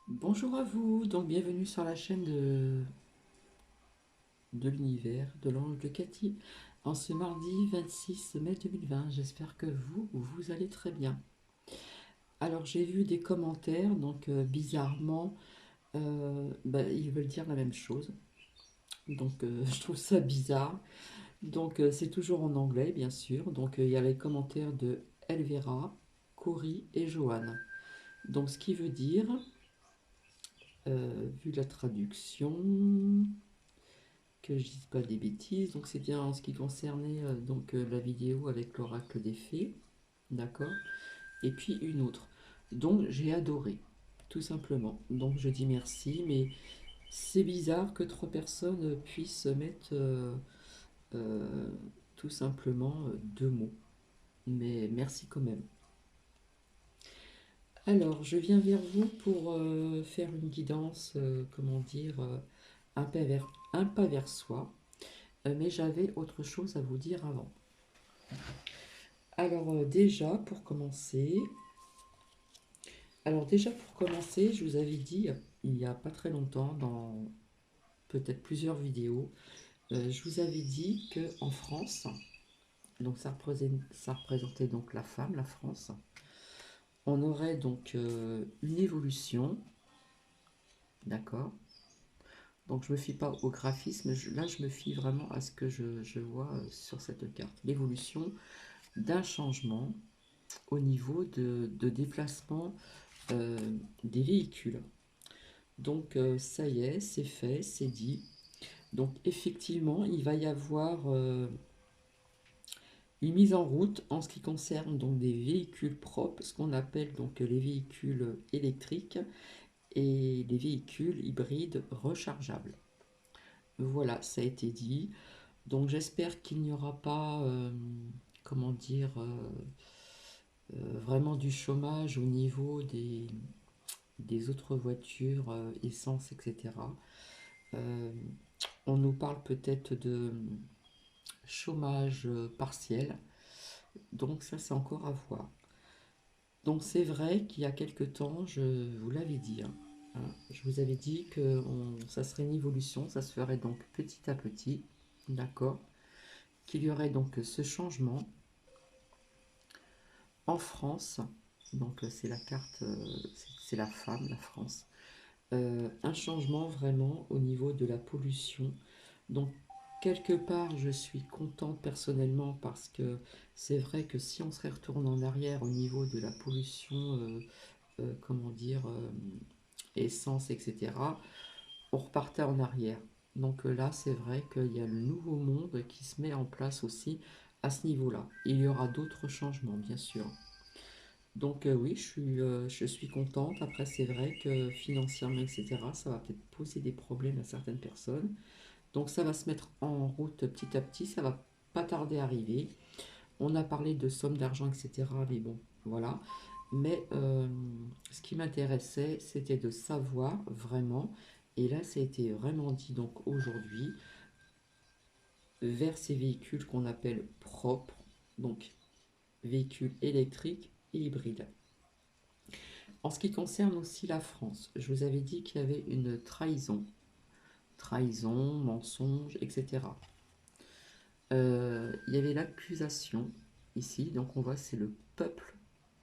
Bonjour à vous, donc bienvenue sur la chaîne de l'univers de l'ange de Cathy en ce mardi 26 mai 2020. J'espère que vous allez très bien. Alors j'ai vu des commentaires, donc bizarrement, ils veulent dire la même chose. Donc je trouve ça bizarre. Donc c'est toujours en anglais, bien sûr. Donc il y a les commentaires de Elvira, Cory et Joanne. Donc ce qui veut dire, vu la traduction, que je dise pas des bêtises. Donc c'est bien en ce qui concernait la vidéo avec l'oracle des fées, d'accord. Et puis une autre. Donc j'ai adoré, tout simplement. Donc je dis merci, mais c'est bizarre que trois personnes puissent mettre euh, tout simplement deux mots. Mais merci quand même. Alors je viens vers vous pour faire une guidance, comment dire, un pas vers soi. Mais j'avais autre chose à vous dire avant. Alors déjà pour commencer, je vous avais dit il n'y a pas très longtemps, dans peut-être plusieurs vidéos, je vous avais dit que en France, donc ça représentait donc la femme, la France, on aurait donc une évolution, d'accord. Donc je me fie pas au graphisme, là je me fie vraiment à ce que je vois sur cette carte, l'évolution d'un changement au niveau de déplacement euh, des véhicules. Donc ça y est, c'est fait, c'est dit. Donc effectivement, il va y avoir une mise en route en ce qui concerne donc des véhicules propres, ce qu'on appelle donc les véhicules électriques et les véhicules hybrides rechargeables. Voilà, ça a été dit. Donc j'espère qu'il n'y aura pas, comment dire, vraiment du chômage au niveau des autres voitures, essence, etc. Euh, on nous parle peut-être de chômage partiel, donc ça c'est encore à voir. Donc c'est vrai qu'il y a quelque temps, je vous l'avais dit, je vous avais dit que ça serait une évolution, ça se ferait donc petit à petit, d'accord, qu'il y aurait donc ce changement en France, donc c'est la carte, c'est la femme, la France. Un changement vraiment au niveau de la pollution. Donc, quelque part, je suis contente personnellement parce que c'est vrai que si on serait retourné en arrière au niveau de la pollution, comment dire, essence, etc., on repartait en arrière. Donc là, c'est vrai qu'il y a le nouveau monde qui se met en place aussi à ce niveau-là. Il y aura d'autres changements, bien sûr. Donc oui, je suis contente. Après, c'est vrai que financièrement, etc., ça va peut-être poser des problèmes à certaines personnes. Donc ça va se mettre en route petit à petit, ça va pas tarder à arriver. On a parlé de sommes d'argent, etc., mais bon, voilà. Mais ce qui m'intéressait, c'était de savoir vraiment, et là, ça a été vraiment dit donc aujourd'hui, vers ces véhicules qu'on appelle propres, donc véhicules électriques et hybrides. En ce qui concerne aussi la France, je vous avais dit qu'il y avait une trahison, mensonge, etc. Il y avait l'accusation ici, donc on voit c'est le peuple,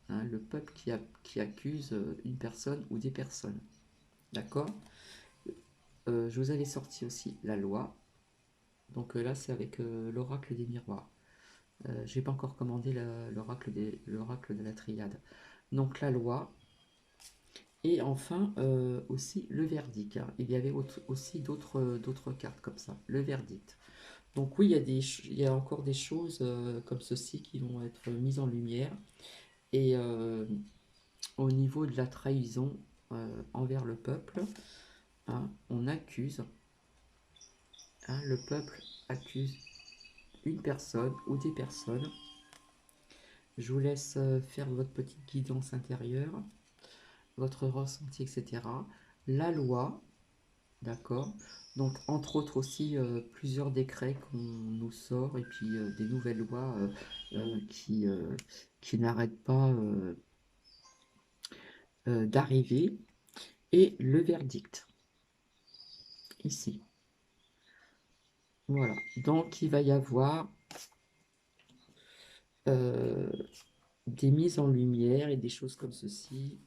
le peuple qui accuse une personne ou des personnes. D'accord. Je vous avais sorti aussi la loi, donc là c'est avec l'oracle des miroirs. J'ai pas encore commandé l'oracle de la triade. Donc la loi, et enfin aussi le verdict, hein. Il y avait aussi d'autres cartes comme ça, le verdict. Donc oui, il y a encore des choses comme ceci qui vont être mises en lumière. Et au niveau de la trahison envers le peuple, on accuse, le peuple accuse une personne ou des personnes. Je vous laisse faire votre petite guidance intérieure, votre ressenti, etc. La loi, d'accord. Donc, entre autres aussi, plusieurs décrets qu'on nous sort et puis des nouvelles lois qui n'arrêtent pas d'arriver. et le verdict, ici. Voilà, donc il va y avoir des mises en lumière et des choses comme ceci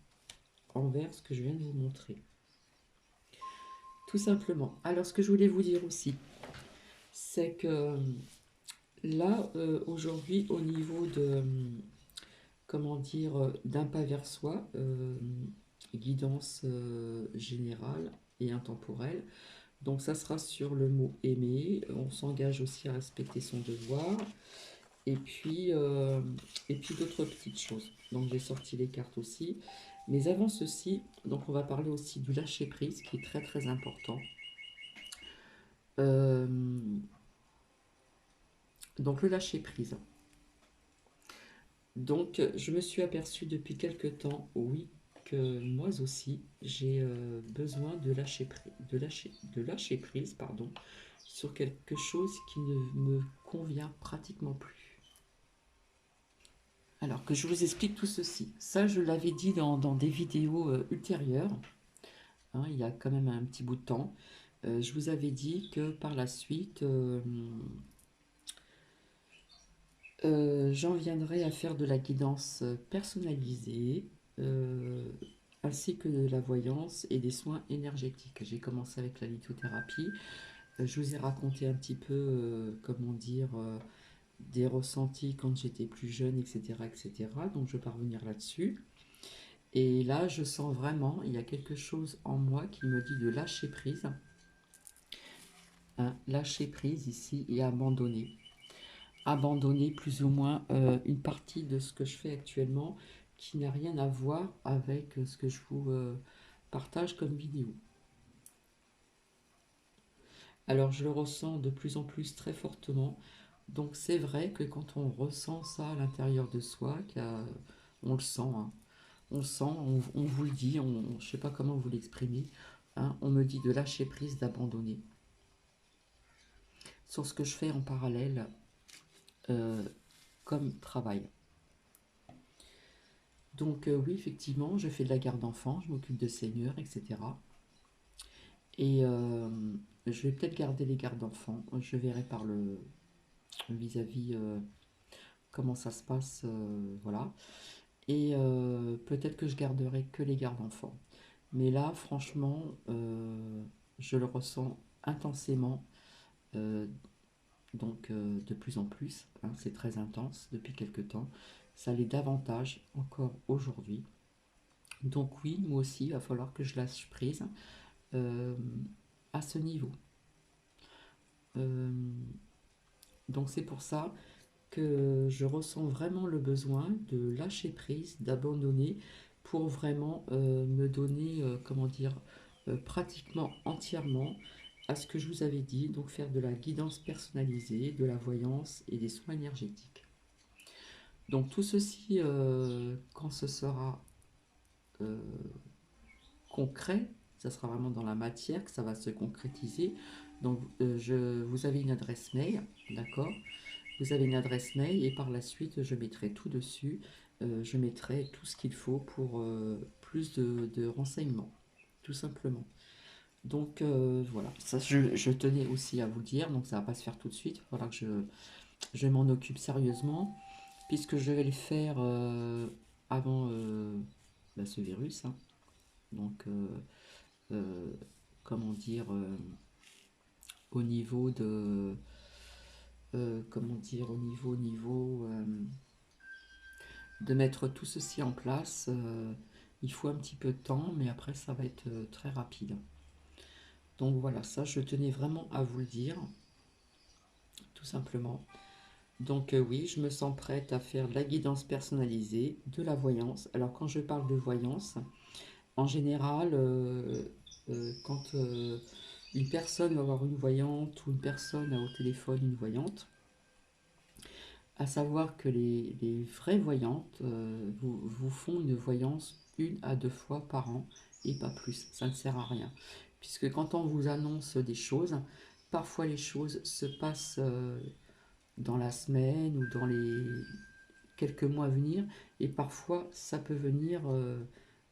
envers ce que je viens de vous montrer. Tout simplement. Alors, ce que je voulais vous dire aussi, c'est que là, aujourd'hui, au niveau de, comment dire, d'un pas vers soi, guidance générale et intemporelle, donc ça sera sur le mot aimer, on s'engage aussi à respecter son devoir, et puis, euh, et puis d'autres petites choses. Donc j'ai sorti les cartes aussi. Mais avant ceci, donc on va parler aussi du lâcher prise qui est très très important. Euh, donc le lâcher prise. Donc je me suis aperçu depuis quelque temps, oui, que moi aussi j'ai besoin de lâcher prise, pardon, sur quelque chose qui ne me convient pratiquement plus. Alors que je vous explique tout ceci. Ça, je l'avais dit dans des vidéos ultérieures, hein, il y a quand même un petit bout de temps. Je vous avais dit que par la suite, j'en viendrai à faire de la guidance personnalisée, euh, ainsi que de la voyance et des soins énergétiques. J'ai commencé avec la lithothérapie. Je vous ai raconté un petit peu, comment dire, des ressentis quand j'étais plus jeune, etc., etc. Donc je vais pas revenir là-dessus. Et là, je sens vraiment, il y a quelque chose en moi qui me dit de lâcher prise, hein, lâcher prise ici et abandonner. Abandonner plus ou moins une partie de ce que je fais actuellement qui n'a rien à voir avec ce que je vous partage comme vidéo. Alors je le ressens de plus en plus très fortement. Donc c'est vrai que quand on ressent ça à l'intérieur de soi, on le sent, hein. On le sent, on vous le dit, je ne sais pas comment vous l'exprimer, hein, on me dit de lâcher prise, d'abandonner. Sur ce que je fais en parallèle euh, comme travail. Donc oui, effectivement, je fais de la garde d'enfants, je m'occupe de seniors, etc. Et je vais peut-être garder les gardes d'enfants. Je verrai par le vis-à-vis comment ça se passe, voilà. Et peut-être que je garderai que les gardes d'enfants. Mais là, franchement, je le ressens intensément, euh, donc de plus en plus, hein, c'est très intense depuis quelque temps. Ça l'est davantage encore aujourd'hui. Donc oui, moi aussi, il va falloir que je lâche prise euh, à ce niveau. Euh, donc c'est pour ça que je ressens vraiment le besoin de lâcher prise, d'abandonner pour vraiment me donner, comment dire, pratiquement entièrement à ce que je vous avais dit, donc faire de la guidance personnalisée, de la voyance et des soins énergétiques. Donc tout ceci, quand ce sera euh, concret, ça sera vraiment dans la matière que ça va se concrétiser. Donc vous avez une adresse mail, d'accord? Vous avez une adresse mail et par la suite je mettrai tout dessus. Je mettrai tout ce qu'il faut pour plus de renseignements, tout simplement. Donc voilà, ça je tenais aussi à vous le dire, donc ça va pas se faire tout de suite, il va falloir que je m'en occupe sérieusement, puisque je vais le faire avant ce virus, hein. Donc euh, comment dire, au niveau de, comment dire, de mettre tout ceci en place, il faut un petit peu de temps, mais après ça va être très rapide. Donc voilà, ça je tenais vraiment à vous le dire, tout simplement. Donc oui, je me sens prête à faire de la guidance personnalisée, de la voyance. Alors quand je parle de voyance, en général, quand une personne va avoir une voyante ou une personne a au téléphone une voyante, à savoir que les vraies voyantes vous font une voyance 1 à 2 fois par an et pas plus. Ça ne sert à rien. Puisque quand on vous annonce des choses, parfois les choses se passent dans la semaine ou dans les quelques mois à venir et parfois ça peut venir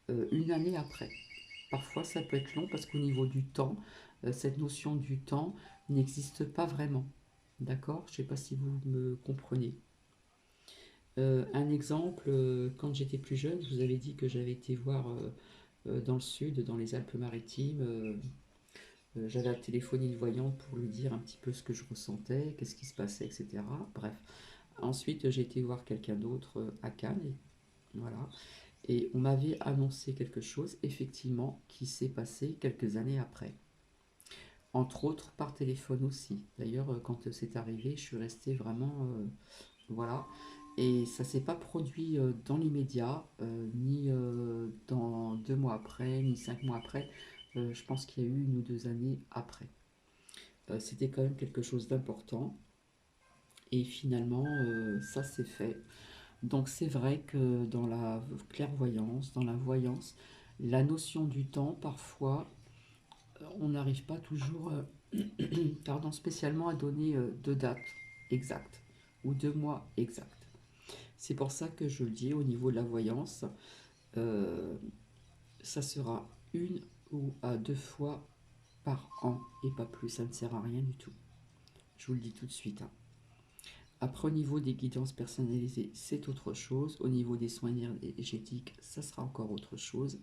une année après. parfois ça peut être long parce qu'au niveau du temps, cette notion du temps n'existe pas vraiment. D'accord? Je ne sais pas si vous me comprenez. Un exemple, quand j'étais plus jeune, je vous avais dit que j'avais été voir dans le sud, dans les Alpes-Maritimes. J'avais téléphoné une voyante pour lui dire un petit peu ce que je ressentais, qu'est-ce qui se passait, etc. Bref. Ensuite, j'ai été voir quelqu'un d'autre à Cannes. Voilà. Et on m'avait annoncé quelque chose, effectivement, qui s'est passé quelques années après. Entre autres, par téléphone aussi. D'ailleurs, quand c'est arrivé, je suis resté vraiment... voilà. Et ça s'est pas produit dans l'immédiat, ni dans 2 mois après, ni 5 mois après. Je pense qu'il y a eu 1 ou 2 années après. C'était quand même quelque chose d'important. Et finalement, ça s'est fait. Donc c'est vrai que dans la clairvoyance, dans la voyance, la notion du temps, parfois, on n'arrive pas toujours, pardon, spécialement à donner de dates exactes ou de mois exacts. C'est pour ça que je le dis au niveau de la voyance, euh, ça sera 1 ou 2 fois par an et pas plus, ça ne sert à rien du tout. Je vous le dis tout de suite, hein. Après, au niveau des guidances personnalisées, c'est autre chose. Au niveau des soins énergétiques, ça sera encore autre chose.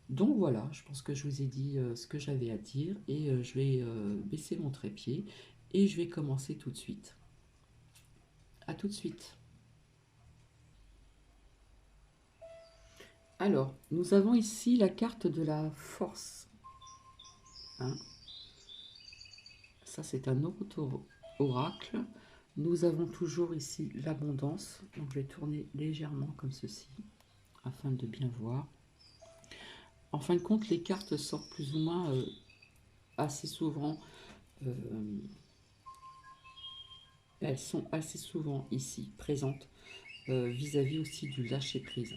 Donc voilà, je pense que je vous ai dit ce que j'avais à dire et je vais baisser mon trépied et je vais commencer tout de suite. À tout de suite. Alors, nous avons ici la carte de la force, hein. Ça, c'est un autre oracle. Nous avons toujours ici l'abondance. Donc, je vais tourner légèrement comme ceci, afin de bien voir. En fin de compte, les cartes sortent plus ou moins assez souvent. Elles sont assez souvent ici présentes vis-à-vis aussi du lâcher-prise.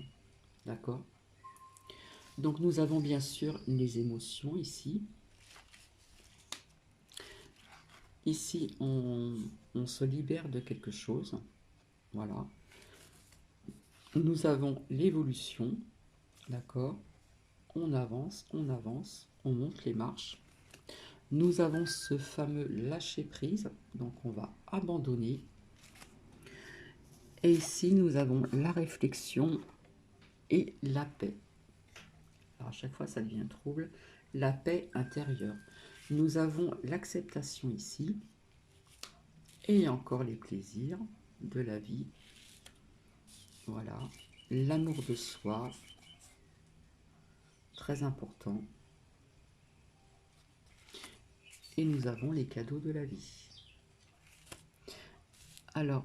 D'accord? Donc, nous avons bien sûr les émotions ici. Ici, on se libère de quelque chose. Voilà. Nous avons l'évolution. D'accord? On avance, on monte les marches. Nous avons ce fameux lâcher prise, donc on va abandonner. Et ici, nous avons la réflexion et la paix. Alors à chaque fois, ça devient trouble. La paix intérieure. Nous avons l'acceptation ici. Et encore les plaisirs de la vie. Voilà. L'amour de soi. Très important. Et nous avons les cadeaux de la vie. Alors,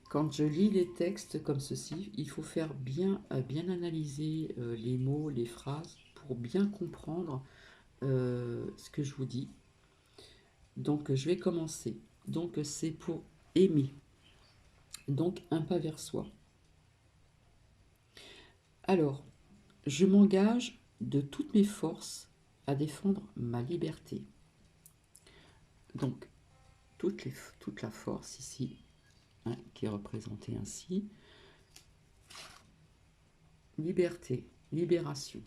quand je lis les textes comme ceci, il faut faire bien analyser les mots, les phrases, pour bien comprendre ce que je vous dis. Donc, je vais commencer. Donc, c'est pour aimer. Donc, un pas vers soi. Alors, je m'engage de toutes mes forces à défendre ma liberté. Donc, toute la force ici, hein, qui est représentée ainsi. Liberté, libération.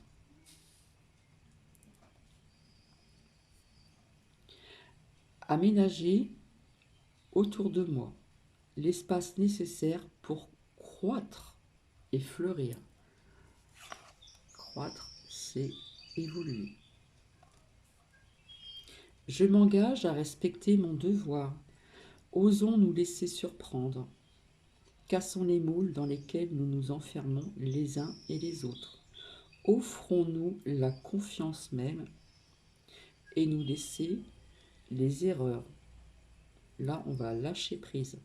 Aménager autour de moi l'espace nécessaire pour croître et fleurir. Croître, c'est évoluer. Je m'engage à respecter mon devoir. Osons nous laisser surprendre. Cassons les moules dans lesquels nous nous enfermons les uns et les autres. Offrons-nous la confiance même et nous laisser les erreurs. Là, on va lâcher prise.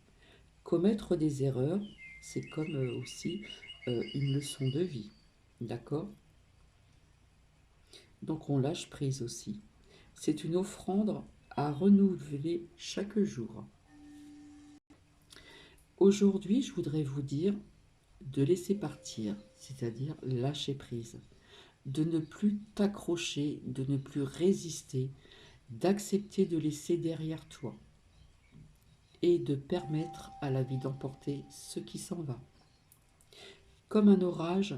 Commettre des erreurs, c'est comme aussi une leçon de vie. D'accord? Donc on lâche prise aussi. C'est une offrande à renouveler chaque jour. Aujourd'hui, je voudrais vous dire de laisser partir, c'est-à-dire lâcher prise, de ne plus t'accrocher, de ne plus résister, d'accepter de laisser derrière toi et de permettre à la vie d'emporter ce qui s'en va. Comme un orage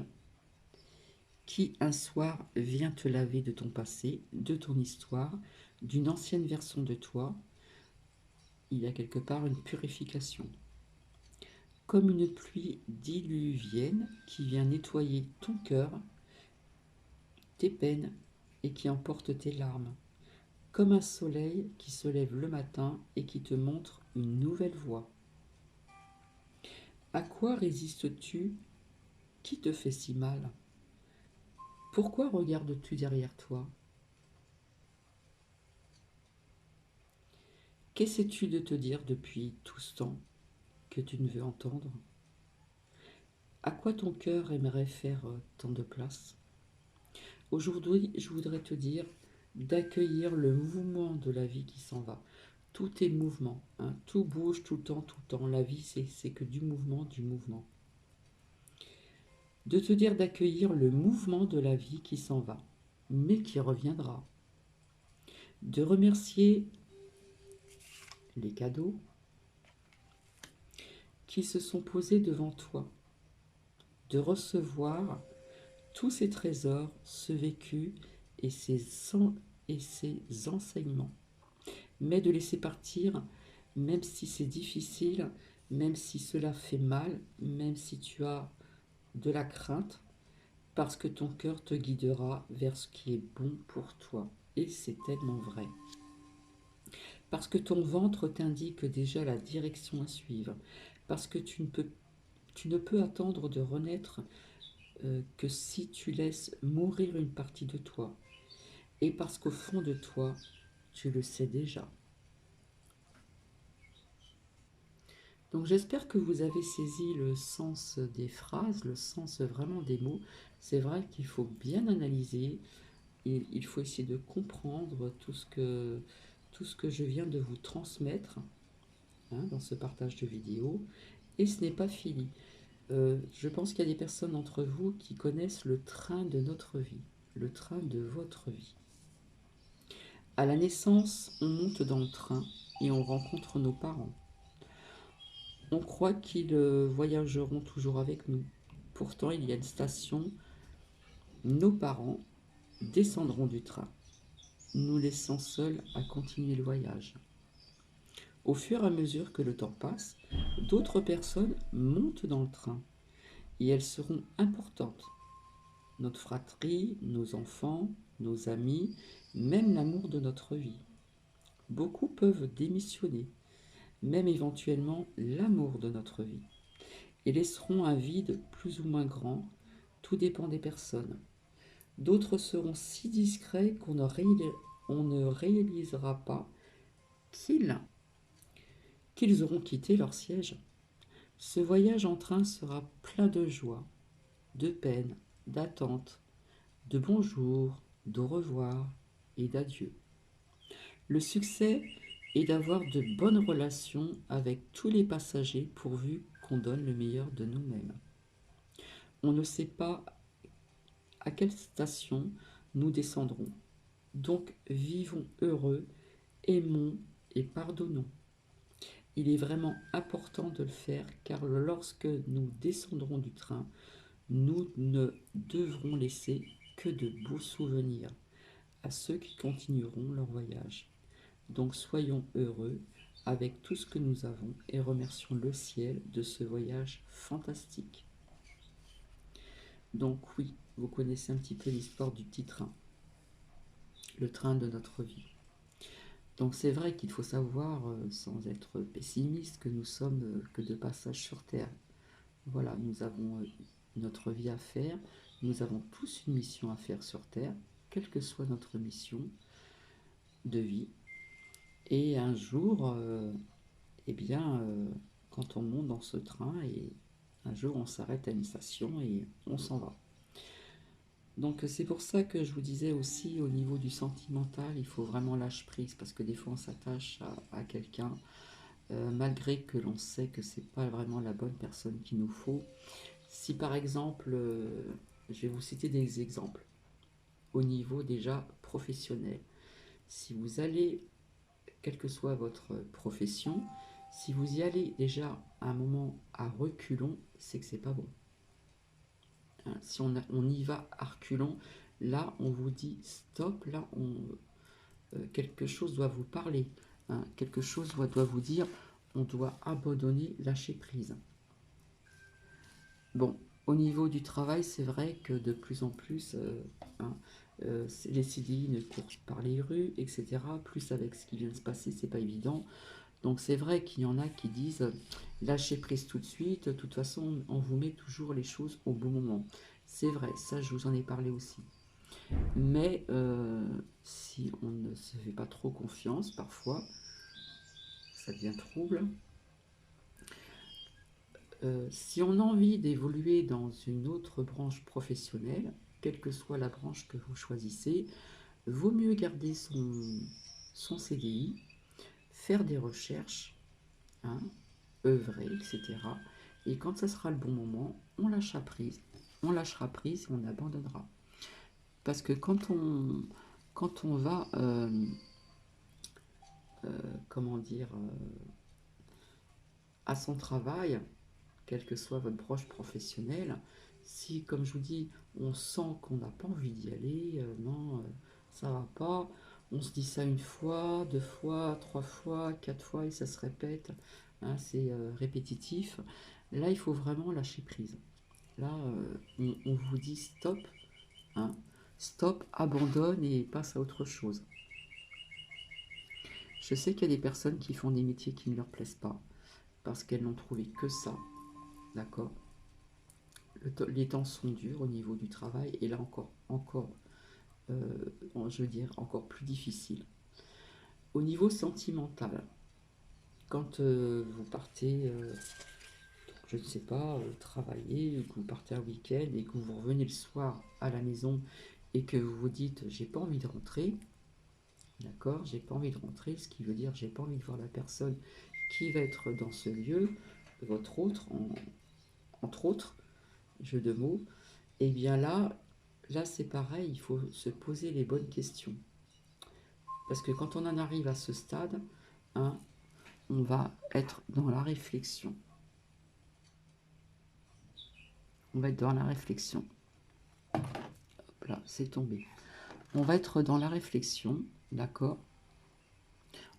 qui un soir vient te laver de ton passé, de ton histoire, d'une ancienne version de toi. Il y a quelque part une purification. Comme une pluie diluvienne qui vient nettoyer ton cœur, tes peines et qui emporte tes larmes. Comme un soleil qui se lève le matin et qui te montre une nouvelle voie. À quoi résistes-tu? Qui te fait si mal? Pourquoi regardes-tu derrière toi? Qu'essaies-tu de te dire depuis tout ce temps que tu ne veux entendre? À quoi ton cœur aimerait faire tant de place? Aujourd'hui, je voudrais te dire d'accueillir le mouvement de la vie qui s'en va. Tout est mouvement, hein, tout bouge tout le temps, tout le temps. La vie, c'est que du mouvement, du mouvement. De te dire d'accueillir le mouvement de la vie qui s'en va, mais qui reviendra. De remercier les cadeaux qui se sont posés devant toi. De recevoir tous ces trésors, ce vécu et ces enseignements. Mais de laisser partir, même si c'est difficile, même si cela fait mal, même si tu as de la crainte, parce que ton cœur te guidera vers ce qui est bon pour toi. Et c'est tellement vrai. Parce que ton ventre t'indique déjà la direction à suivre. Parce que tu ne peux attendre de renaître que si tu laisses mourir une partie de toi. Et parce qu'au fond de toi, tu le sais déjà. Donc j'espère que vous avez saisi le sens des phrases, le sens vraiment des mots. C'est vrai qu'il faut bien analyser, et il faut essayer de comprendre tout ce que je viens de vous transmettre, hein, dans ce partage de vidéo. Et ce n'est pas fini. Je pense qu'il y a des personnes d'entre vous qui connaissent le train de notre vie, le train de votre vie. À la naissance, on monte dans le train et on rencontre nos parents. On croit qu'ils voyageront toujours avec nous. Pourtant, il y a une station. Nos parents descendront du train, nous laissant seuls à continuer le voyage. Au fur et à mesure que le temps passe, d'autres personnes montent dans le train et elles seront importantes. Notre fratrie, nos enfants, nos amis, même l'amour de notre vie. Beaucoup peuvent démissionner, même éventuellement l'amour de notre vie, et laisseront un vide plus ou moins grand, tout dépend des personnes. D'autres seront si discrets qu'on ne réalisera pas qu'ils auront quitté leur siège. Ce voyage en train sera plein de joie, de peine, d'attente, de bonjour, d'au revoir et d'adieu. Le succès est d'avoir de bonnes relations avec tous les passagers pourvu qu'on donne le meilleur de nous-mêmes. On ne sait pas à quelle station nous descendrons. Donc vivons heureux, aimons et pardonnons. Il est vraiment important de le faire car lorsque nous descendrons du train, nous ne devrons laisser que de beaux souvenirs à ceux qui continueront leur voyage. Donc soyons heureux avec tout ce que nous avons et remercions le ciel de ce voyage fantastique. Donc oui, vous connaissez un petit peu l'histoire du petit train, le train de notre vie. Donc c'est vrai qu'il faut savoir, sans être pessimiste, que nous sommes que de passage sur Terre. Voilà, nous avons notre vie à faire, nous avons tous une mission à faire sur Terre, quelle que soit notre mission de vie. Et un jour, eh bien, quand on monte dans ce train, et un jour on s'arrête à une station et on s'en va. Donc c'est pour ça que je vous disais aussi au niveau du sentimental, il faut vraiment lâcher prise parce que des fois on s'attache à quelqu'un malgré que l'on sait que c'est pas vraiment la bonne personne qu'il nous faut. Si par exemple, je vais vous citer des exemples au niveau déjà professionnel. Si vous allez, quelle que soit votre profession, si vous y allez déjà à un moment à reculons, c'est que c'est pas bon. hein. Si on y va à reculons, là on vous dit stop, là quelque chose doit vous parler, hein. Quelque chose doit vous dire on doit abandonner, lâcher prise. Bon, au niveau du travail, c'est vrai que de plus en plus, hein, les CDI ne courent par les rues, etc. Plus avec ce qui vient de se passer, c'est pas évident. Donc c'est vrai qu'il y en a qui disent lâchez prise tout de suite, de toute façon on vous met toujours les choses au bon moment. C'est vrai, ça je vous en ai parlé aussi. Mais si on ne se fait pas trop confiance, parfois ça devient trouble. Si on a envie d'évoluer dans une autre branche professionnelle, quelle que soit la branche que vous choisissez, vaut mieux garder son CDI, faire des recherches, hein, œuvrer, etc. Et quand ça sera le bon moment, on lâchera prise. On lâchera prise et on abandonnera. Parce que quand on va, comment dire, à son travail, quelle que soit votre branche professionnelle, si, comme je vous dis, on sent qu'on n'a pas envie d'y aller, non, ça va pas, on se dit ça une fois, deux fois, trois fois, quatre fois, et ça se répète, hein, c'est répétitif, là, il faut vraiment lâcher prise. Là, on vous dit stop, hein, stop, abandonne et passe à autre chose. Je sais qu'il y a des personnes qui font des métiers qui ne leur plaisent pas, parce qu'elles n'ont trouvé que ça, d'accord. Les temps sont durs au niveau du travail et là encore, je veux dire, encore plus difficile. Au niveau sentimental, quand vous partez, je ne sais pas, travailler, que vous partez un week-end et que vous revenez le soir à la maison et que vous vous dites j'ai pas envie de rentrer, d'accord, j'ai pas envie de rentrer, ce qui veut dire j'ai pas envie de voir la personne qui va être dans ce lieu, votre autre, entre autres, jeu de mots, et bien là c'est pareil, il faut se poser les bonnes questions. Parce que quand on en arrive à ce stade, hein, on va être dans la réflexion. On va être dans la réflexion. Hop là, c'est tombé. On va être dans la réflexion, d'accord.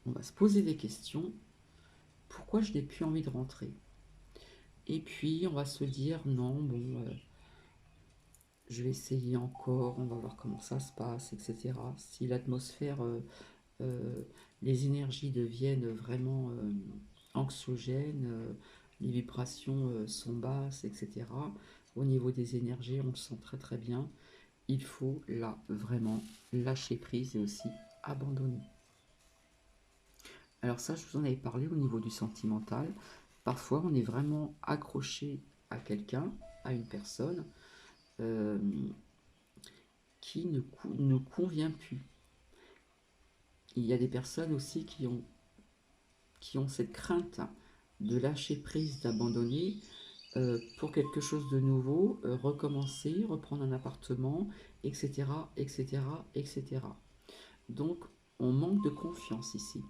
On va se poser des questions. Pourquoi je n'ai plus envie de rentrer? Et puis, on va se dire, non, bon, je vais essayer encore, on va voir comment ça se passe, etc. Si l'atmosphère, les énergies deviennent vraiment anxiogènes, les vibrations sont basses, etc. Au niveau des énergies, on le sent très très bien. Il faut là vraiment lâcher prise et aussi abandonner. Alors ça, je vous en avais parlé au niveau du sentimental. Parfois, on est vraiment accroché à quelqu'un, à une personne qui ne nous convient plus. Il y a des personnes aussi qui ont cette crainte de lâcher prise, d'abandonner pour quelque chose de nouveau, recommencer, reprendre un appartement, etc., etc., etc. Donc, on manque de confiance ici.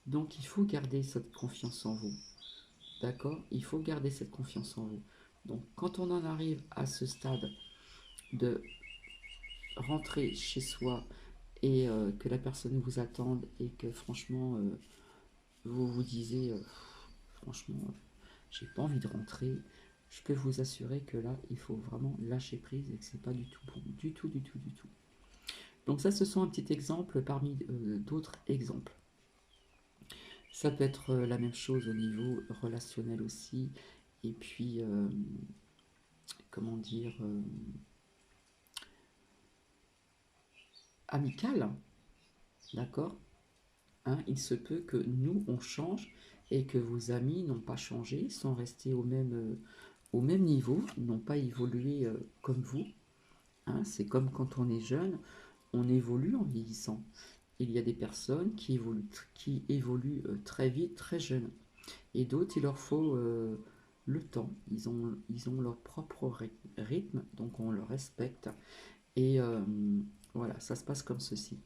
Donc, il faut garder cette confiance en vous. D'accord? Il faut garder cette confiance en vous. Donc, quand on en arrive à ce stade de rentrer chez soi et que la personne vous attende et que franchement, vous vous disiez, franchement, j'ai pas envie de rentrer, je peux vous assurer que là, il faut vraiment lâcher prise et que c'est pas du tout bon, du tout, du tout, du tout. Donc ça, ce sont un petit exemple parmi d'autres exemples. Ça peut être la même chose au niveau relationnel aussi, et puis, comment dire, amical, d'accord, hein, il se peut que nous, on change et que vos amis n'ont pas changé, sont restés au même niveau, n'ont pas évolué comme vous. Hein, c'est comme quand on est jeune, on évolue en vieillissant. Il y a des personnes qui évoluent très vite, très jeunes. Et d'autres, il leur faut le temps. Ils ont leur propre rythme, donc on le respecte. Et voilà, ça se passe comme ceci.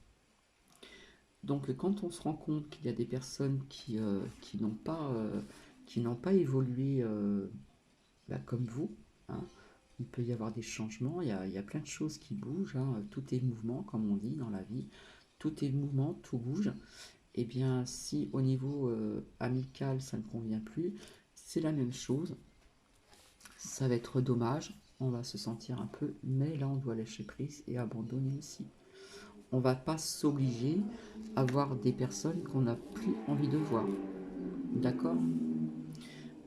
Donc quand on se rend compte qu'il y a des personnes qui n'ont pas évolué comme vous, hein, il peut y avoir des changements, il y a plein de choses qui bougent, hein. Tout est mouvement, comme on dit dans la vie. Tout est mouvement, tout bouge. Eh bien, si au niveau amical, ça ne convient plus, c'est la même chose. Ça va être dommage, on va se sentir un peu, mais là, on doit lâcher prise et abandonner aussi. On va pas s'obliger à voir des personnes qu'on n'a plus envie de voir. D'accord?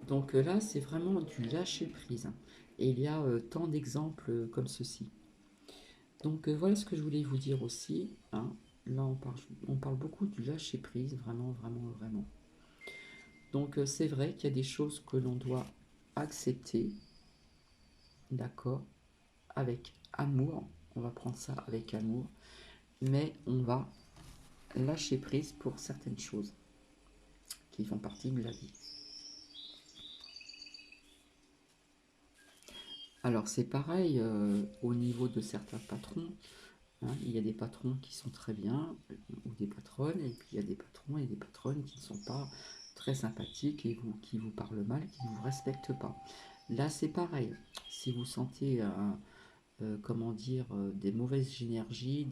Donc là, c'est vraiment du lâcher prise. Et il y a tant d'exemples comme ceci. Donc voilà ce que je voulais vous dire aussi, hein. Là, on parle beaucoup du lâcher prise, vraiment, vraiment, vraiment. Donc c'est vrai qu'il y a des choses que l'on doit accepter, d'accord, avec amour. On va prendre ça avec amour, mais on va lâcher prise pour certaines choses qui font partie de la vie. Alors c'est pareil au niveau de certains patrons, hein. Il y a des patrons qui sont très bien, ou des patronnes, et puis il y a des patrons et des patronnes qui ne sont pas très sympathiques et qui vous parlent mal, qui ne vous respectent pas. Là c'est pareil, si vous sentez comment dire, des mauvaises énergies,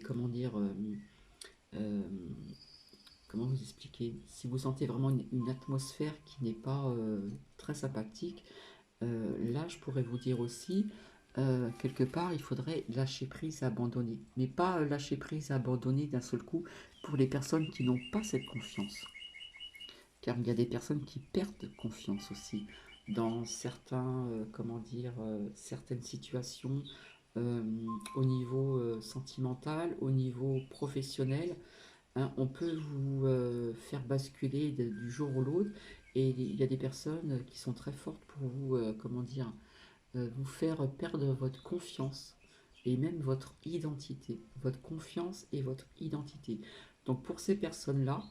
comment dire, euh, comment vous expliquer, si vous sentez vraiment une atmosphère qui n'est pas très sympathique, là je pourrais vous dire aussi, quelque part il faudrait lâcher prise, abandonner, mais pas lâcher prise, abandonner d'un seul coup pour les personnes qui n'ont pas cette confiance, car il y a des personnes qui perdent confiance aussi dans certains, comment dire, certaines situations, euh, au niveau sentimental, au niveau professionnel, hein. On peut vous faire basculer du jour au l'autre, et il y a des personnes qui sont très fortes pour vous, comment dire, vous faire perdre votre confiance et même votre identité, votre confiance et votre identité. Donc pour ces personnes-là,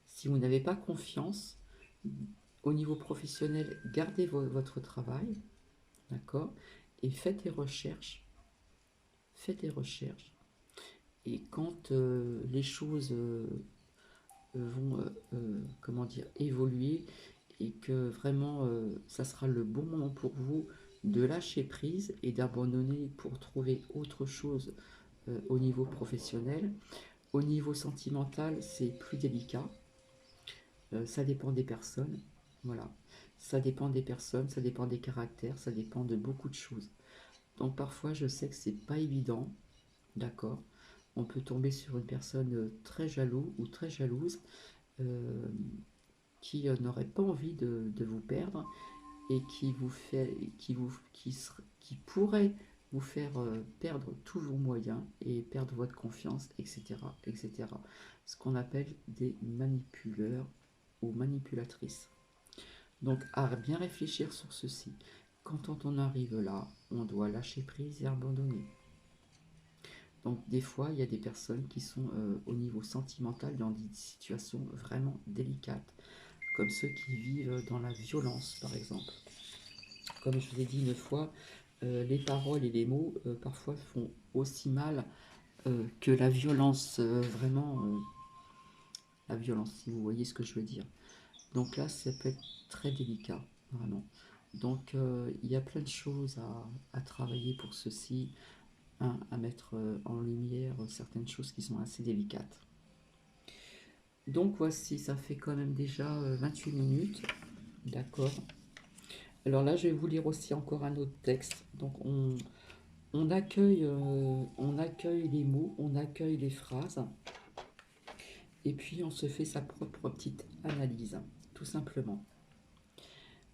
si vous n'avez pas confiance, au niveau professionnel, gardez votre travail, d'accord? Et faites des recherches. Faites des recherches. Et quand les choses vont, comment dire, évoluer, et que vraiment ça sera le bon moment pour vous de lâcher prise et d'abandonner pour trouver autre chose au niveau professionnel. Au niveau sentimental, c'est plus délicat. Ça dépend des personnes. Voilà. Ça dépend des personnes, ça dépend des caractères, ça dépend de beaucoup de choses. Donc parfois, je sais que c'est pas évident, d'accord. On peut tomber sur une personne très jaloux ou très jalouse, euh, qui n'aurait pas envie de vous perdre, et qui vous fait, qui pourrait vous faire perdre tous vos moyens et perdre votre confiance, etc., etc. Ce qu'on appelle des manipuleurs ou manipulatrices. Donc, à bien réfléchir sur ceci. Quand on arrive là, on doit lâcher prise et abandonner. Donc, des fois, il y a des personnes qui sont au niveau sentimental dans des situations vraiment délicates, comme ceux qui vivent dans la violence, par exemple. Comme je vous ai dit une fois, les paroles et les mots parfois font aussi mal que la violence, vraiment la violence, si vous voyez ce que je veux dire. Donc là, ça peut être très délicat, vraiment. Donc il y a plein de choses à travailler pour ceci, hein, à mettre en lumière certaines choses qui sont assez délicates. Donc voici, ça fait quand même déjà 28 minutes, d'accord. Alors là, je vais vous lire aussi encore un autre texte. Donc on accueille les mots, on accueille les phrases, et puis on se fait sa propre petite analyse, tout simplement.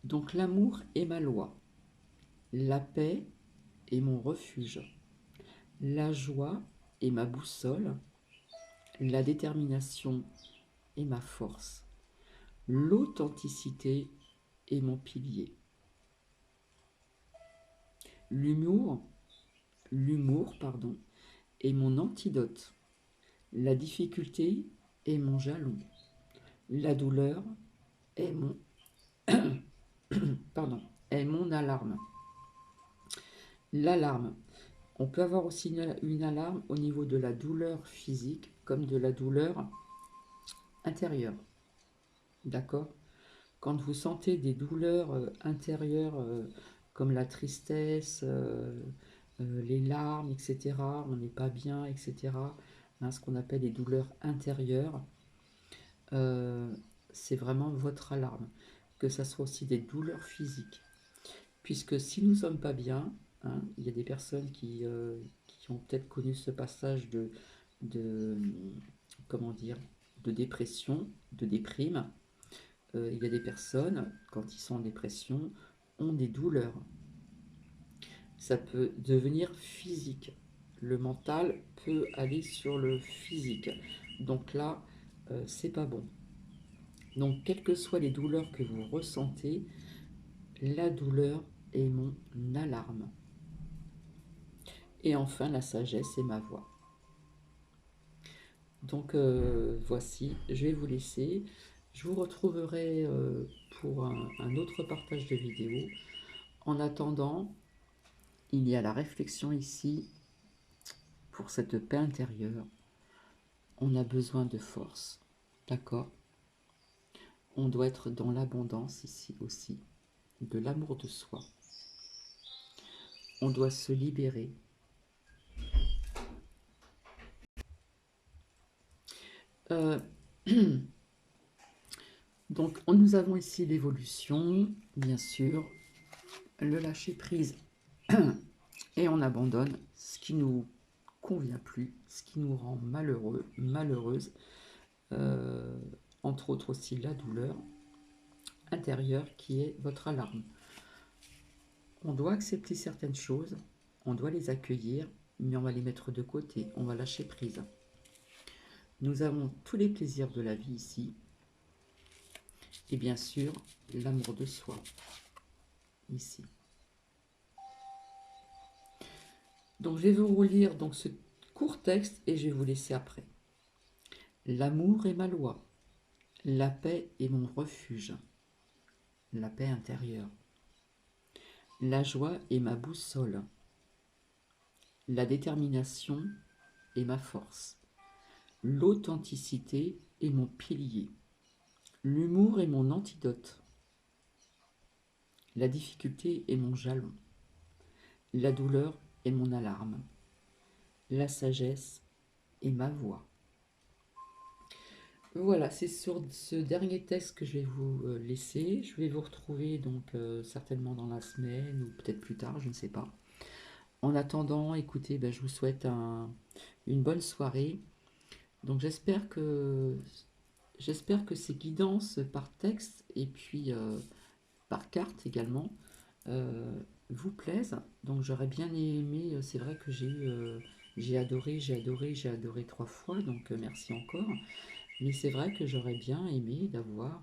Donc l'amour est ma loi, la paix est mon refuge, la joie est ma boussole, la détermination est ma force, l'authenticité est mon pilier. L'humour, pardon, est mon antidote. La difficulté est mon jalon. La douleur est mon, pardon, est mon alarme. L'alarme. On peut avoir aussi une alarme au niveau de la douleur physique comme de la douleur intérieure. D'accord? quand vous sentez des douleurs intérieures comme la tristesse, les larmes, etc., on n'est pas bien, etc., hein, ce qu'on appelle les douleurs intérieures, euh, c'est vraiment votre alarme. Que ça soit aussi des douleurs physiques. Puisque si nous ne sommes pas bien, hein, il y a des personnes qui ont peut-être connu ce passage de comment dire, de dépression, de déprime. Il y a des personnes, quand ils sont en dépression, ont des douleurs. Ça peut devenir physique. Le mental peut aller sur le physique. Donc là, c'est pas bon. Donc, quelles que soient les douleurs que vous ressentez, la douleur est mon alarme. Et enfin, la sagesse est ma voix. Donc, voici, je vais vous laisser. Je vous retrouverai pour un autre partage de vidéos. En attendant, il y a la réflexion ici pour cette paix intérieure. On a besoin de force, d'accord? On doit être dans l'abondance ici aussi, de l'amour de soi. On doit se libérer. Euh, donc, nous avons ici l'évolution, bien sûr, le lâcher prise, et on abandonne ce qui nous convient plus, ce qui nous rend malheureux, malheureuse, entre autres aussi la douleur intérieure qui est votre alarme. On doit accepter certaines choses, on doit les accueillir, mais on va les mettre de côté, on va lâcher prise. Nous avons tous les plaisirs de la vie ici, et bien sûr l'amour de soi, ici. Donc je vais vous relire donc, ce court texte et je vais vous laisser après. L'amour est ma loi, la paix est mon refuge, la paix intérieure. La joie est ma boussole, la détermination est ma force, l'authenticité est mon pilier, l'humour est mon antidote, la difficulté est mon jalon, la douleur est mon alarme, la sagesse est ma voix. Voilà, c'est sur ce dernier texte que je vais vous laisser. Je vais vous retrouver donc certainement dans la semaine ou peut-être plus tard, je ne sais pas. En attendant, écoutez, je vous souhaite une bonne soirée. Donc j'espère que ces guidances par texte et puis par carte également vous plaisent. Donc j'aurais bien aimé, c'est vrai que j'ai adoré 3 fois, donc merci encore. Mais c'est vrai que j'aurais bien aimé d'avoir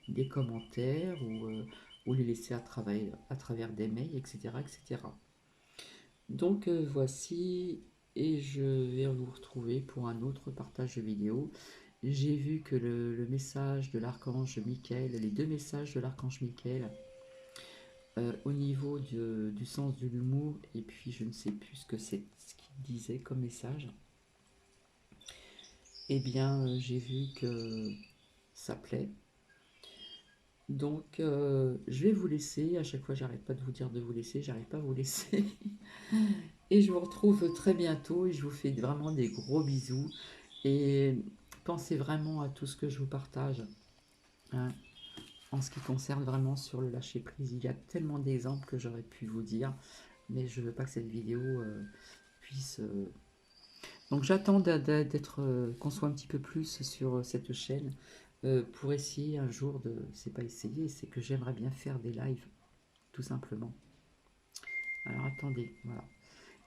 des commentaires ou les laisser à travers des mails, etc., etc. Donc voici, et je vais vous retrouver pour un autre partage de vidéo. J'ai vu que le message de l'archange Michael, les deux messages de l'archange Michael, au niveau du sens de l'humour, et puis je ne sais plus ce qu'il disait comme message, eh bien j'ai vu que ça plaît. Donc je vais vous laisser, à chaque fois j'arrête pas de vous dire de vous laisser, j'arrive pas à vous laisser. Et je vous retrouve très bientôt et je vous fais vraiment des gros bisous. Et pensez vraiment à tout ce que je vous partage, hein, en ce qui concerne vraiment sur le lâcher prise. Il y a tellement d'exemples que j'aurais pu vous dire, mais je veux pas que cette vidéo puisse... Donc j'attends d'être qu'on soit un petit peu plus sur cette chaîne pour essayer un jour de... C'est pas essayer, c'est que j'aimerais bien faire des lives, tout simplement. Alors attendez, voilà.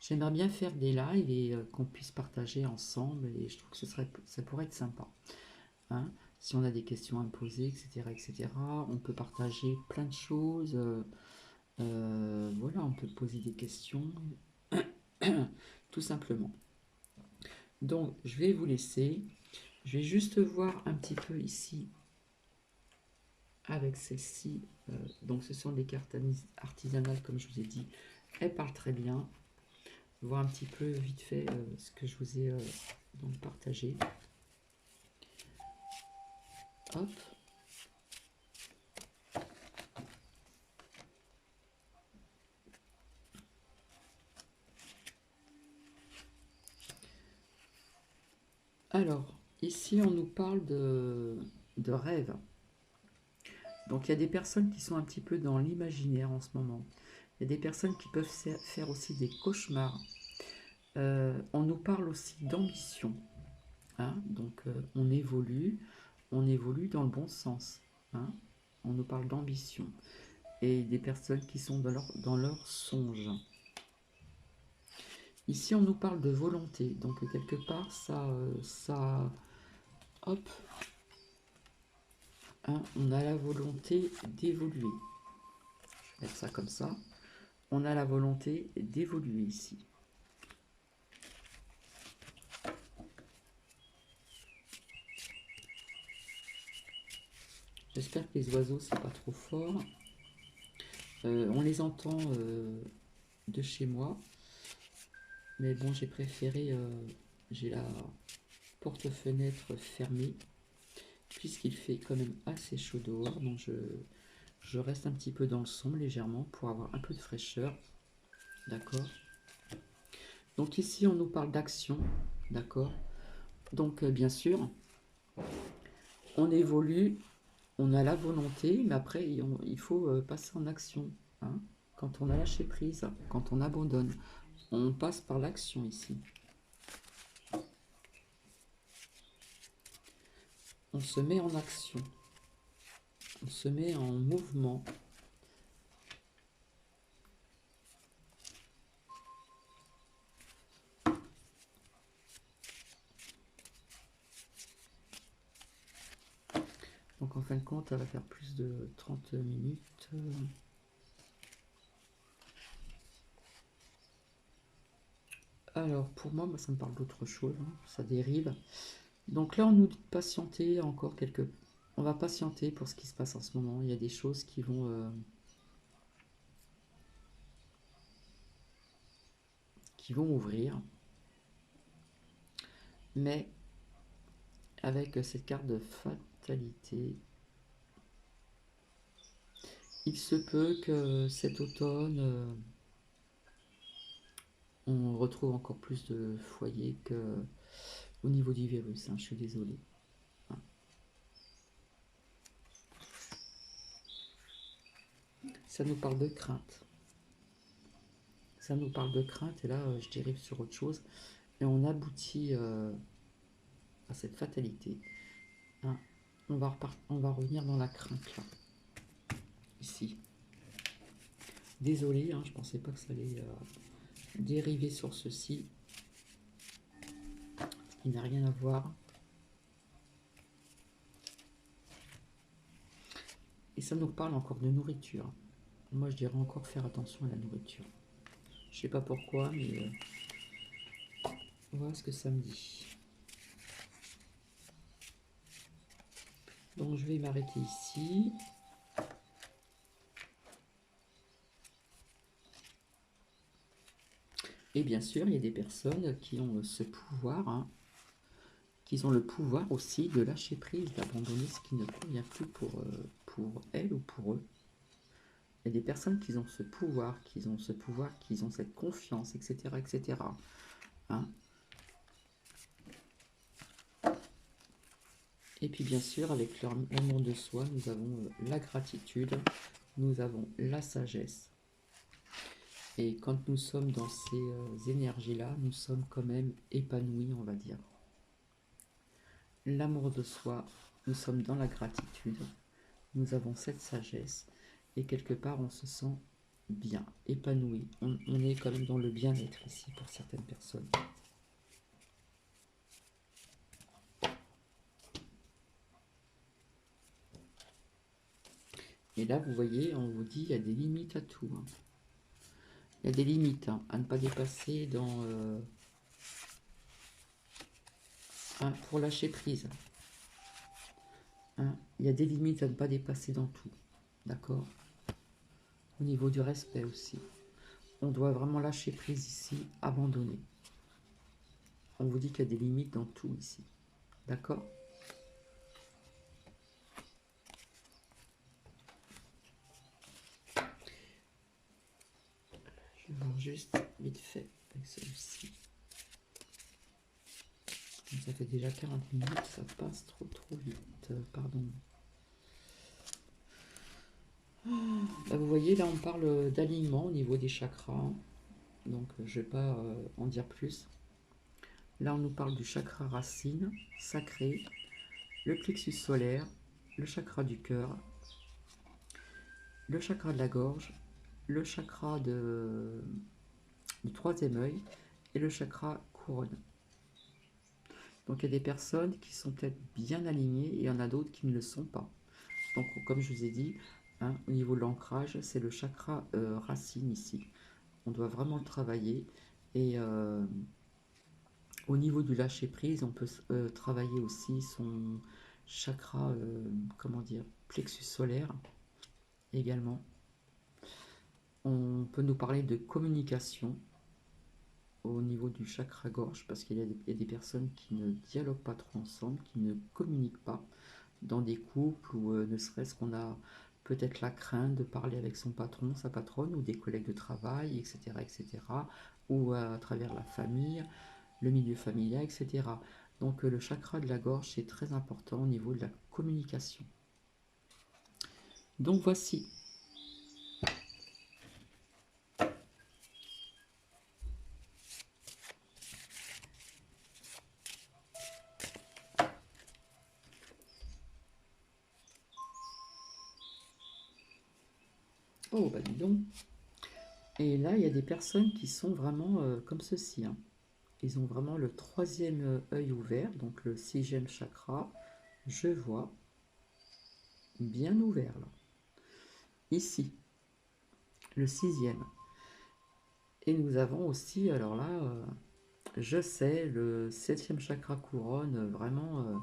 J'aimerais bien faire des lives et qu'on puisse partager ensemble et je trouve que ça pourrait être sympa, hein. Si on a des questions à me poser, etc., etc., on peut partager plein de choses. Voilà, on peut poser des questions, tout simplement. Donc, je vais vous laisser. Je vais juste voir un petit peu ici avec celle-ci. Donc, ce sont des cartes artisanales, comme je vous ai dit. Elles parlent très bien. Voir un petit peu vite fait ce que je vous ai donc partagé. Hop. Alors, ici, on nous parle de rêve. Donc, il y a des personnes qui sont un petit peu dans l'imaginaire en ce moment. Il y a des personnes qui peuvent faire aussi des cauchemars. On nous parle aussi d'ambition. Hein. Donc, on évolue dans le bon sens. Hein. On nous parle d'ambition. Et des personnes qui sont dans leur songe. Ici, on nous parle de volonté. Donc, quelque part, hop, hein, on a la volonté d'évoluer. Je vais mettre ça comme ça. On a la volonté d'évoluer ici. J'espère que les oiseaux, c'est pas trop fort. On les entend de chez moi. Mais bon, j'ai préféré... j'ai la porte-fenêtre fermée. Puisqu'il fait quand même assez chaud dehors. Donc je reste un petit peu dans le sombre légèrement pour avoir un peu de fraîcheur. D'accord. Donc ici, on nous parle d'action. D'accord. Donc bien sûr, on évolue, on a la volonté, mais après, il faut passer en action. Hein. Quand on a lâché prise, quand on abandonne, on passe par l'action ici. On se met en action. On se met en mouvement. Donc en fin de compte, elle va faire plus de 30 minutes. Alors pour moi, ça me parle d'autre chose. Hein. Ça dérive. Donc là, on nous dit de patienter encore quelques... On va patienter pour ce qui se passe en ce moment. Il y a des choses qui vont ouvrir. Mais avec cette carte de fatalité, il se peut que cet automne, on retrouve encore plus de foyers qu'au niveau du virus. Hein, je suis désolée. Hein. Ça nous parle de crainte. Ça nous parle de crainte et là, je dérive sur autre chose. Et on aboutit à cette fatalité. Hein. On va revenir dans la crainte là. Ici. Désolé, hein, je pensais pas que ça allait dériver sur ceci. Ce qui n'a rien à voir. Et ça nous parle encore de nourriture. Moi, je dirais encore faire attention à la nourriture. Je sais pas pourquoi, mais voilà ce que ça me dit. Donc, je vais m'arrêter ici. Et bien sûr, il y a des personnes qui ont ce pouvoir, hein, qui ont le pouvoir aussi de lâcher prise, d'abandonner ce qui ne convient plus pour elles ou pour eux. Il y a des personnes qui ont ce pouvoir, qui ont cette confiance, etc., etc. Hein. Et puis bien sûr, avec l'amour de soi, nous avons la gratitude, nous avons la sagesse. Et quand nous sommes dans ces énergies-là, nous sommes quand même épanouis, on va dire. L'amour de soi, nous sommes dans la gratitude, nous avons cette sagesse, et quelque part on se sent bien, épanoui. On est quand même dans le bien-être ici pour certaines personnes. Et là, vous voyez, on vous dit, il y a des limites à tout. Hein. Il y a des limites hein, à ne pas dépasser pour lâcher prise. Hein, il y a des limites à ne pas dépasser dans tout. D'accord? Au niveau du respect aussi. On doit vraiment lâcher prise ici, abandonner. On vous dit qu'il y a des limites dans tout ici. D'accord? Je vais voir juste vite fait avec celui-ci. Ça fait déjà 40 minutes, ça passe trop vite, pardon. Bah, vous voyez, là on parle d'alignement au niveau des chakras, donc je ne vais pas en dire plus. Là on nous parle du chakra racine, sacré, le plexus solaire, le chakra du cœur, le chakra de la gorge, le chakra du troisième œil et le chakra couronne. Donc il y a des personnes qui sont peut-être bien alignées et il y en a d'autres qui ne le sont pas. Donc comme je vous ai dit, hein, au niveau de l'ancrage, c'est le chakra racine ici. On doit vraiment le travailler. Et au niveau du lâcher prise, on peut travailler aussi son chakra, comment dire, plexus solaire également. On peut nous parler de communication au niveau du chakra gorge, parce qu'il y a des personnes qui ne dialoguent pas trop ensemble, qui ne communiquent pas dans des couples, ou ne serait-ce qu'on a peut-être la crainte de parler avec son patron, sa patronne, ou des collègues de travail, etc., ou à travers la famille, le milieu familial, etc. Donc le chakra de la gorge, c'est très important au niveau de la communication. Donc voici. Oh, bah dis donc. Et là, il y a des personnes qui sont vraiment comme ceci, hein. Ils ont vraiment le troisième œil ouvert, donc le sixième chakra. Je vois bien ouvert là. Ici, le sixième. Et nous avons aussi, alors là, je sais, le septième chakra couronne, vraiment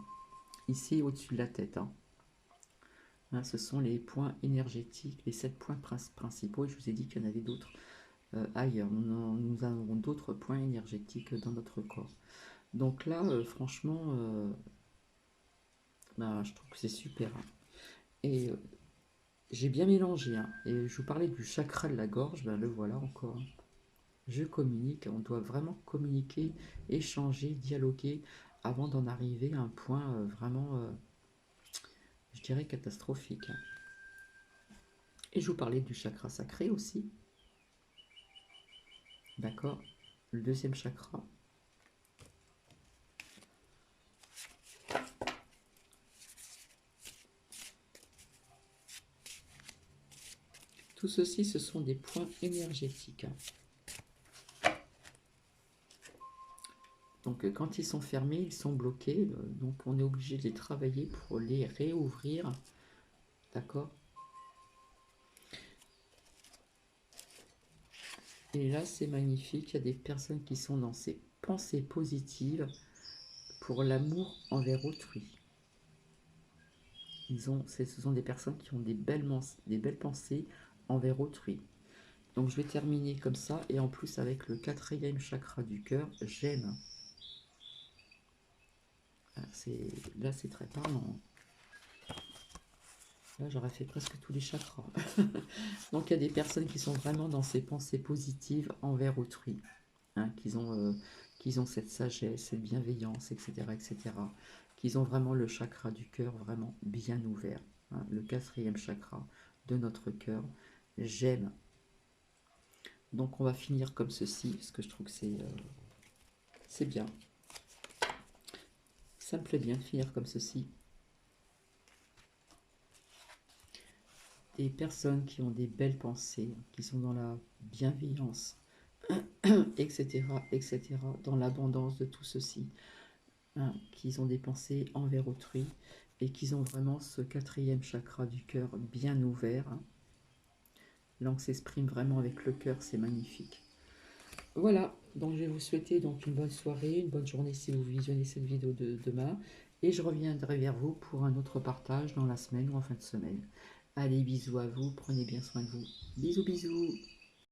ici au-dessus de la tête, hein. Hein, ce sont les points énergétiques, les 7 points principaux. Et je vous ai dit qu'il y en avait d'autres ailleurs. Nous avons d'autres points énergétiques dans notre corps. Donc là, franchement, bah, je trouve que c'est super, hein. Et j'ai bien mélangé, hein. Et je vous parlais du chakra de la gorge, ben le voilà encore. Je communique, on doit vraiment communiquer, échanger, dialoguer avant d'en arriver à un point vraiment, je dirais, catastrophique, hein. Et je vous parlais du chakra sacré aussi. D'accord? Le deuxième chakra. Tout ceci, ce sont des points énergétiques, hein. Donc quand ils sont fermés, ils sont bloqués. Donc on est obligé de les travailler pour les réouvrir. D'accord? Et là, c'est magnifique. Il y a des personnes qui sont dans ces pensées positives pour l'amour envers autrui. Ce sont des personnes qui ont des belles pensées envers autrui. Donc je vais terminer comme ça. Et en plus, avec le quatrième chakra du cœur, j'aime. Là, c'est très parlant. Là, j'aurais fait presque tous les chakras. Donc il y a des personnes qui sont vraiment dans ces pensées positives envers autrui, hein, qu'ils ont cette sagesse, cette bienveillance, etc., qu'ils ont vraiment le chakra du cœur vraiment bien ouvert, hein, le quatrième chakra de notre cœur. J'aime. Donc on va finir comme ceci, parce que je trouve que c'est bien. Ça me plaît bien de finir comme ceci. Des personnes qui ont des belles pensées, qui sont dans la bienveillance, etc., dans l'abondance de tout ceci, hein, qu'ils ont des pensées envers autrui et qu'ils ont vraiment ce quatrième chakra du cœur bien ouvert, hein. Là, on s'exprime vraiment avec le cœur, c'est magnifique. Voilà, donc je vais vous souhaiter donc une bonne soirée, une bonne journée si vous visionnez cette vidéo de demain, et je reviendrai vers vous pour un autre partage dans la semaine ou en fin de semaine. Allez, bisous à vous, prenez bien soin de vous. Bisous, bisous.